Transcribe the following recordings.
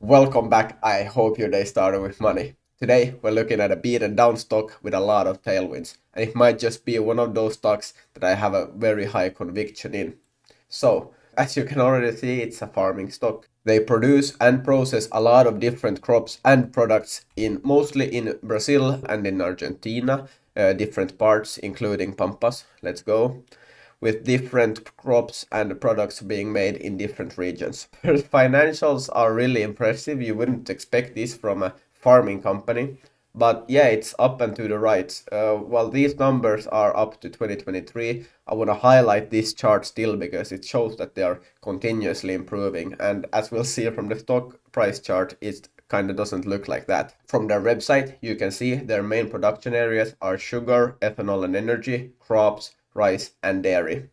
Welcome back. I hope your day started with money. Today we're looking at a beaten down stock with a lot of tailwinds, and it might just be one of those stocks that I have a very high conviction in. So, as you can already see, it's a farming stock. They produce and process a lot of different crops and products in mostly in Brazil and in Argentina, different parts including pampas. Let's go with different crops and products being made in different regions. Their financials are really impressive. You wouldn't expect this from a farming company. But yeah, it's up and to the right. While these numbers are up to 2023, I want to highlight this chart still because it shows that they are continuously improving. And as we'll see from the stock price chart, it kind of doesn't look like that. From their website, you can see their main production areas are sugar, ethanol and energy, crops, rice and dairy.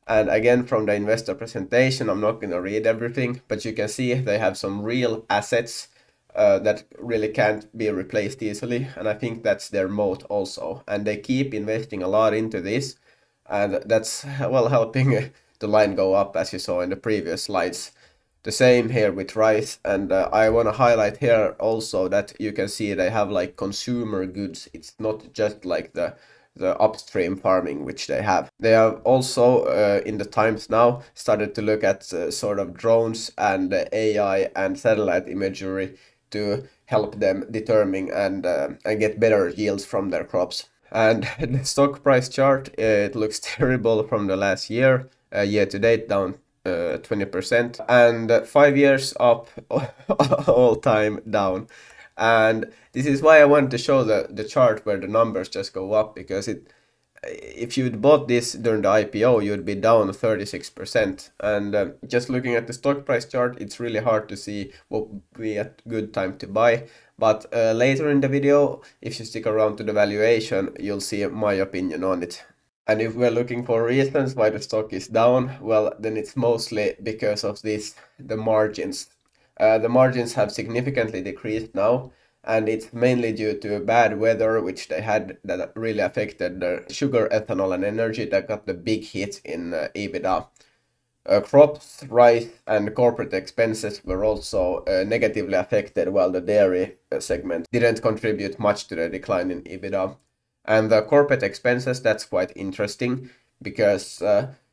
And again, from the investor presentation, I'm not going to read everything, but you can see they have some real assets that really can't be replaced easily. And I think that's their moat also. And they keep investing a lot into this. And that's, well, helping the line go up, as you saw in the previous slides. The same here with rice. And I want to highlight here also that you can see they have like consumer goods. It's not just like the upstream farming which they have. They have also in the times now started to look at sort of drones and AI and satellite imagery to help them determine and get better yields from their crops. And the stock price chart, it looks terrible from the last year, year to date down 20%, and 5 years up, all time down. And this is why I wanted to show the chart where the numbers just go up, because if you'd bought this during the IPO, you'd be down 36%. And just looking at the stock price chart, it's really hard to see what would be a good time to buy. But later in the video, if you stick around to the valuation, you'll see my opinion on it. And if we're looking for reasons why the stock is down, well, then it's mostly because of the margins. The margins have significantly decreased now, and it's mainly due to bad weather which they had that really affected the sugar, ethanol and energy that got the big hit in EBITDA. Crops, rice and corporate expenses were also negatively affected, while the dairy segment didn't contribute much to the decline in EBITDA. And the corporate expenses, that's quite interesting because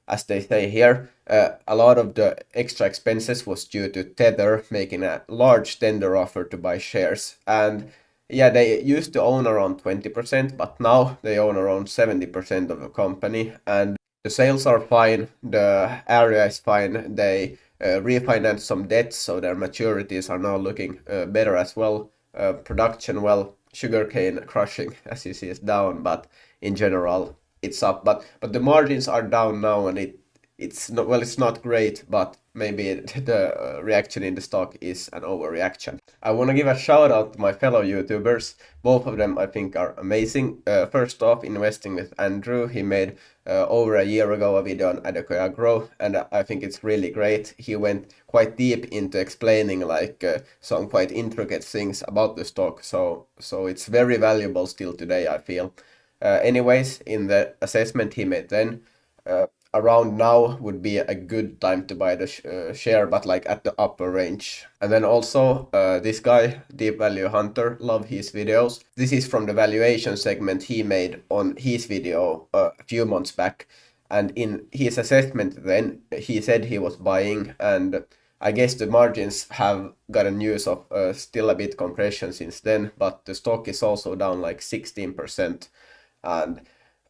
as they say here, a lot of the extra expenses was due to Tether making a large tender offer to buy shares. And yeah, they used to own around 20%, but now they own around 70% of the company. And the sales are fine, the area is fine, they refinanced some debts, so their maturities are now looking better as well. Production, well, sugarcane crushing, as you see, is down, but in general, it's up. But the margins are down now, and it's not, well, it's not great, but maybe the reaction in the stock is an overreaction. I want to give a shout out to my fellow YouTubers. Both of them I think are amazing. First off, investing with Andrew. He made over a year ago a video on Adecoagro, and I think it's really great. He went quite deep into explaining like some quite intricate things about the stock. So it's very valuable still today, I feel. Anyways, in the assessment he made then, around now would be a good time to buy the share, but like at the upper range. And then also this guy, Deep Value Hunter, love his videos. This is from the valuation segment he made on his video a few months back. And in his assessment then, he said he was buying, and I guess the margins have gotten news of still a bit compression since then, but the stock is also down like 16%. And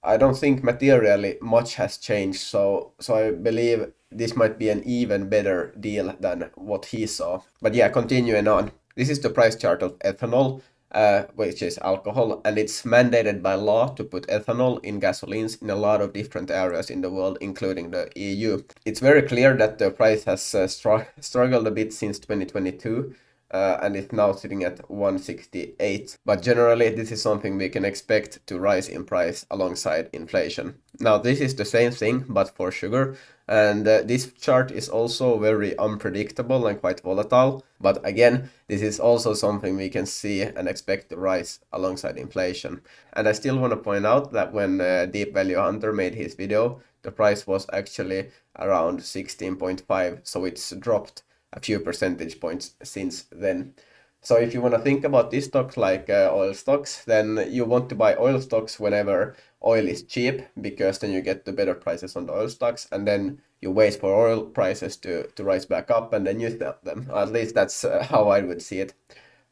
I don't think materially much has changed, so I believe this might be an even better deal than what he saw. But yeah, continuing on. This is the price chart of ethanol, which is alcohol, and it's mandated by law to put ethanol in gasolines in a lot of different areas in the world, including the EU. It's very clear that the price has struggled a bit since 2022. And it's now sitting at 168. But generally, this is something we can expect to rise in price alongside inflation. Now, this is the same thing, but for sugar. And this chart is also very unpredictable and quite volatile. But again, this is also something we can see and expect to rise alongside inflation. And I still want to point out that when Deep Value Hunter made his video, the price was actually around 16.5, so it's dropped a few percentage points since then. So if you want to think about these stocks like oil stocks, then you want to buy oil stocks whenever oil is cheap, because then you get the better prices on the oil stocks, and then you wait for oil prices to rise back up, and then you sell them. At least that's how I would see it.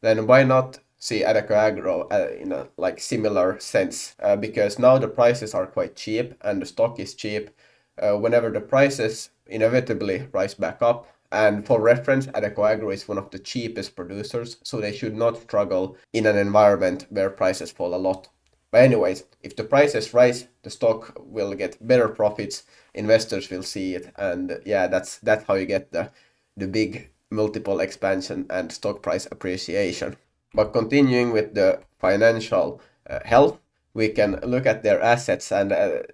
Then why not see Adecoagro in a like similar sense? Because now the prices are quite cheap and the stock is cheap. Whenever the prices inevitably rise back up, and for reference, Adecoagro is one of the cheapest producers, so they should not struggle in an environment where prices fall a lot. But anyways, if the prices rise, the stock will get better profits, investors will see it, and yeah, that's how you get the big multiple expansion and stock price appreciation. But continuing with the financial health, we can look at their assets, and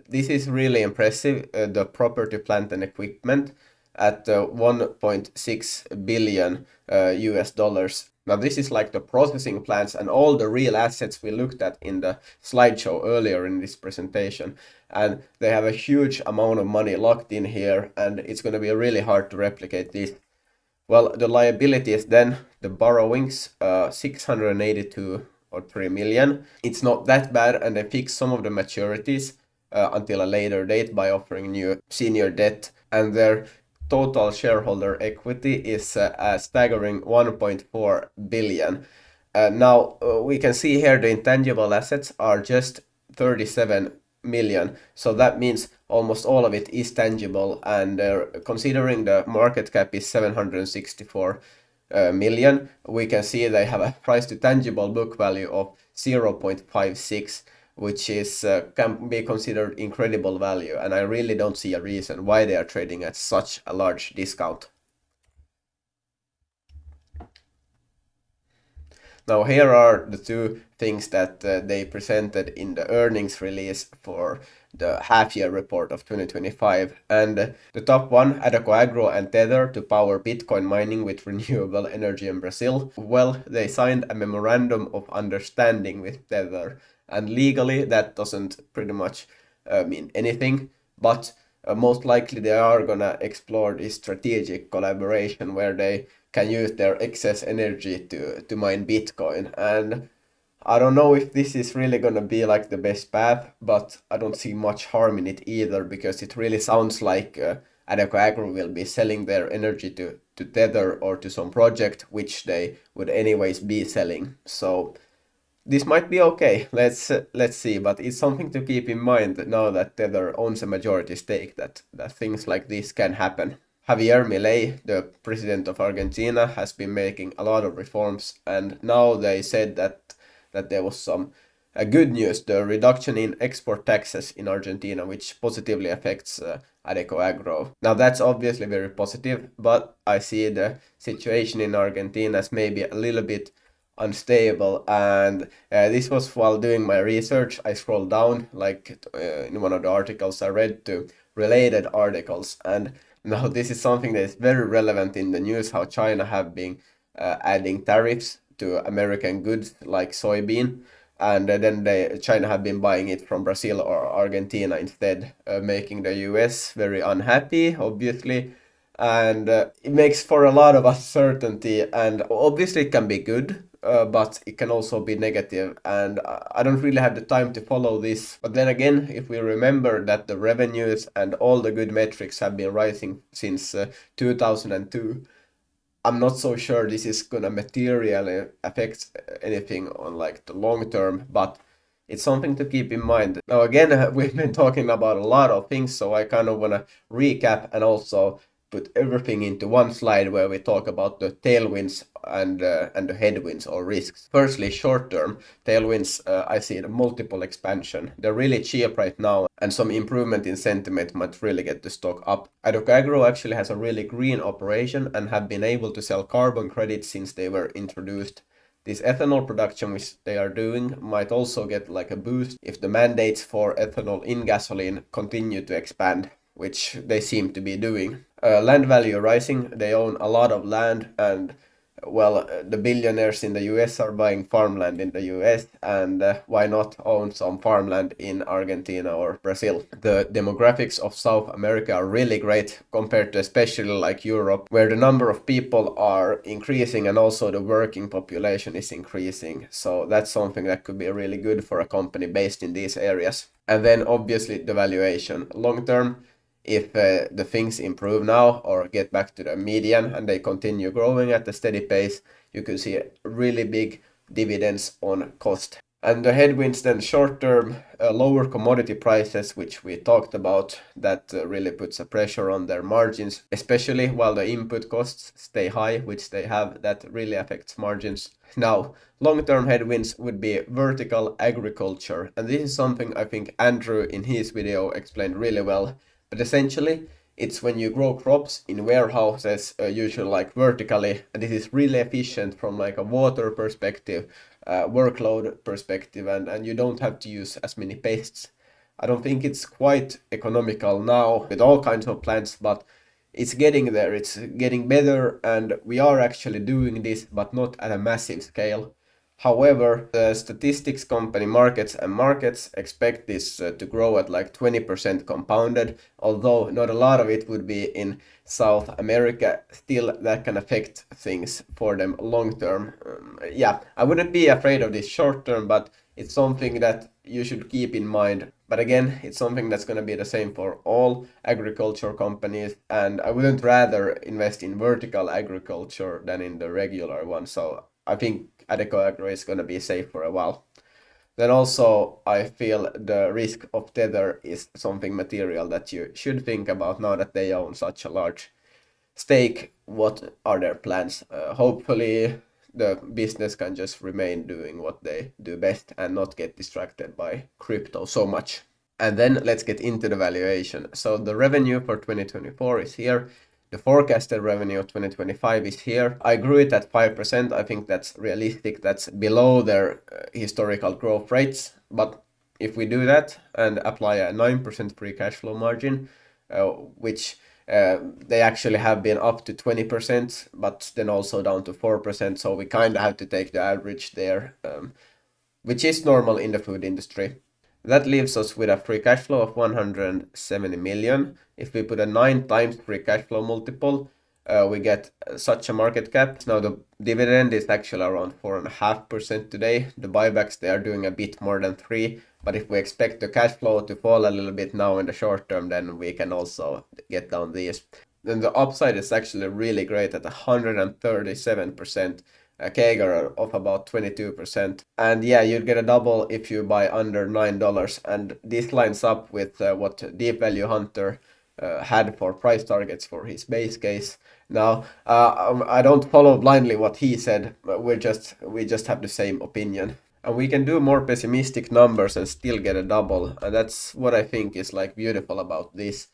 this is really impressive. The property, plant, and equipment at 1.6 billion US dollars. Now, this is like the processing plants and all the real assets we looked at in the slideshow earlier in this presentation. And they have a huge amount of money locked in here, and it's going to be really hard to replicate this. Well, the liabilities then, the borrowings, 682 or 3 million. It's not that bad, and they fix some of the maturities until a later date by offering new senior debt, and their total shareholder equity is a staggering 1.4 billion. Now, we can see here the intangible assets are just 37 million. So that means almost all of it is tangible, and considering the market cap is 764 million, we can see they have a price to tangible book value of 0.56, which is can be considered incredible value, and I really don't see a reason why they are trading at such a large discount. Now here are the two things that they presented in the earnings release for the half-year report of 2025. And the top one, Adecoagro and Tether to power Bitcoin mining with renewable energy in Brazil. Well, they signed a memorandum of understanding with Tether, and legally that doesn't pretty much mean anything, but most likely they are gonna explore this strategic collaboration where they can use their excess energy to mine Bitcoin. And I don't know if this is really gonna be like the best path, but I don't see much harm in it either, because it really sounds like Adecoagro will be selling their energy to Tether or to some project which they would anyways be selling. So this might be okay. Let's see, but it's something to keep in mind now that Tether owns a majority stake, that things like this can happen. Javier Milei, the president of Argentina, has been making a lot of reforms, and now they said that there was some good news, the reduction in export taxes in Argentina, which positively affects Adecoagro. Now that's obviously very positive, but I see the situation in Argentina as maybe a little bit unstable, and this was while doing my research. I scrolled down like in one of the articles I read to related articles, and now this is something that is very relevant in the news, how China have been adding tariffs to American goods like soybean, and then China have been buying it from Brazil or Argentina instead, making the US very unhappy, obviously, and it makes for a lot of uncertainty, and obviously it can be good, but it can also be negative, and I don't really have the time to follow this. But then again, if we remember that the revenues and all the good metrics have been rising since 2002, I'm not so sure this is gonna materially affect anything on like the long term, but it's something to keep in mind. Now again, we've been talking about a lot of things, so I kind of wanna recap and also put everything into one slide where we talk about the tailwinds and the headwinds or risks. Firstly, short term tailwinds, I see the multiple expansion. They're really cheap right now, and some improvement in sentiment might really get the stock up. Adecoagro actually has a really green operation and have been able to sell carbon credits since they were introduced. This ethanol production which they are doing might also get like a boost if the mandates for ethanol in gasoline continue to expand, which they seem to be doing. Land value rising, they own a lot of land, and well, the billionaires in the US are buying farmland in the US, and why not own some farmland in Argentina or Brazil? The demographics of South America are really great compared to especially like Europe, where the number of people are increasing and also the working population is increasing. So that's something that could be really good for a company based in these areas. And then obviously the valuation. Long term, if the things improve now or get back to the median and they continue growing at a steady pace, you could see really big dividends on cost. And the headwinds then short term, lower commodity prices, which we talked about, that really puts a pressure on their margins, especially while the input costs stay high, which they have, that really affects margins. Now, long term headwinds would be vertical agriculture, and this is something I think Andrew in his video explained really well. But essentially, it's when you grow crops in warehouses, usually like vertically, and this is really efficient from like a water perspective, workload perspective, and you don't have to use as many pests. I don't think it's quite economical now with all kinds of plants, but it's getting there. It's getting better, and we are actually doing this, but not at a massive scale. However, the statistics company Markets expect this to grow at like 20% compounded, although not a lot of it would be in South America. Still, that can affect things for them long term. Yeah, I wouldn't be afraid of this short term, but it's something that you should keep in mind. But again, it's something that's going to be the same for all agriculture companies, and I wouldn't rather invest in vertical agriculture than in the regular one. So I think Adecoagro is going to be safe for a while. Then also, I feel the risk of tether is something material that you should think about now that they own such a large stake. What are their plans? Hopefully, the business can just remain doing what they do best and not get distracted by crypto so much. And then let's get into the valuation. So the revenue for 2024 is here. The forecasted revenue of 2025 is here. I grew it at 5%. I think that's realistic. That's below their historical growth rates. But if we do that and apply a 9% free cash flow margin, which they actually have been up to 20%, but then also down to 4%. So we kind of have to take the average there, which is normal in the food industry. That leaves us with a free cash flow of 170 million. If we put a 9 times free cash flow multiple, we get such a market cap. Now the dividend is actually around 4.5% today. The buybacks, they are doing a bit more than 3. But if we expect the cash flow to fall a little bit now in the short term, then we can also get down these. Then the upside is actually really great at 137%. A CAGR of about 22%. And yeah, you'd get a double if you buy under $9. And this lines up with what Deep Value Hunter had for price targets for his base case. Now, I don't follow blindly what he said, but we just have the same opinion. And we can do more pessimistic numbers and still get a double. And that's what I think is like beautiful about this.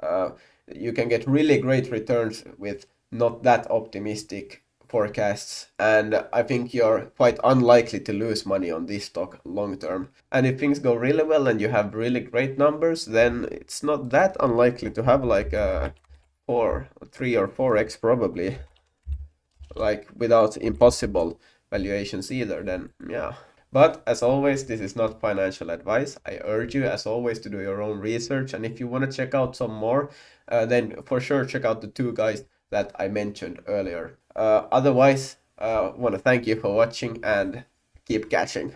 Uh, you can get really great returns with not that optimistic forecasts, and I think you're quite unlikely to lose money on this stock long term. And if things go really well and you have really great numbers, then it's not that unlikely to have like a 3 or 4x probably, like without impossible valuations either, then yeah. But as always, this is not financial advice. I urge you, as always, to do your own research. And if you want to check out some more, then for sure check out the two guys that I mentioned earlier. Otherwise, want to thank you for watching and keep catching.